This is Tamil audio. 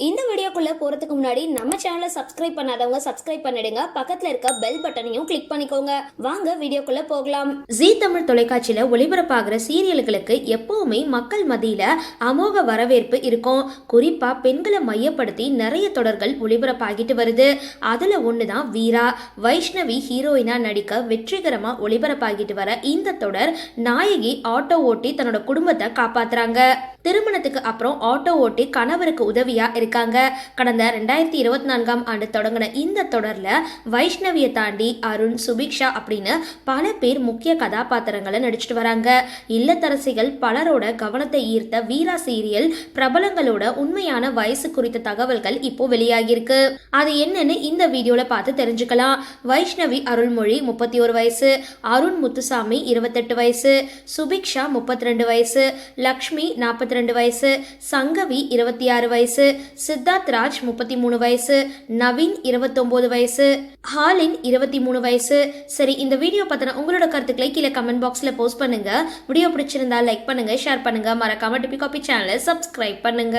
இந்த வீடியோக்குள்ள போறதுக்கு முன்னாடி நம்ம சேனலை சப்ஸ்கிரைப் பண்ணாதவங்க சப்ஸ்கிரைப் பண்ணிடுங்க, பக்கத்துல இருக்க பெல் பட்டனையும் கிளிக் பண்ணிக்கோங்க. வாங்க வீடியோக்குள்ள போகலாம். ஜீ தமிழ் தொலைக்காட்சியில ஒளிபரப்பாகிற சீரியல்களுக்கு எப்பவுமே மக்கள் மத்தியில அமோக வரவேற்பு இருக்கும். குறிப்பா பெண்களை மையப்படுத்தி நிறைய தொடர்கள் ஒளிபரப்பாகிட்டு வருது. அதுல ஒண்ணுதான் வீரா. வைஷ்ணவி ஹீரோயினா நடிக்க வெற்றிகரமா ஒளிபரப்பாகிட்டு வர இந்த தொடர் நாயகி ஆட்டோ ஓட்டி தன்னோட குடும்பத்தை காப்பாத்துறாங்க. திருமணத்துக்கு அப்புறம் ஆட்டோ ஓட்டி கணவருக்கு உதவியா இருக்காங்க. கடந்த 2024ஆம் ஆண்டு தொடங்கின இந்த தொடர்ல வைஷ்ணவியை தாண்டி அருண், சுபிக்ஷா அப்படின்னு பல பேர் முக்கிய கதாபாத்திரங்களை நடிச்சிட்டு வராங்க. இல்லத்தரசிகள் பலரோட கவனத்தை ஈர்த்த வீரா சீரியல் பிரபலங்களோட உண்மையான வயசு குறித்த தகவல்கள் இப்போ வெளியாகிருக்கு. அது என்னன்னு இந்த வீடியோல பார்த்து தெரிஞ்சுக்கலாம். வைஷ்ணவி அருள்மொழி 31 வயசு, அருண் முத்துசாமி 28 வயசு, சுபிக்ஷா 32 வயசு, லக்ஷ்மி 42 வயசு, சங்கவி 26 வயசு, சித்தார்த் ராஜ் 33 வயசு, நவீன் 29 வயசு, ஹாலின் 23 வயசு. சரி, இந்த வீடியோ பத்தின உங்களோட கருத்துக்களை கீழே கமெண்ட் பாக்ஸ்ல போஸ்ட் பண்ணுங்க. வீடியோ பிடிச்சிருந்தா லைக் பண்ணுங்க, ஷேர் பண்ணுங்க, மறக்காம டிபி காபி சேனலை சப்ஸ்கிரைப் பண்ணுங்க.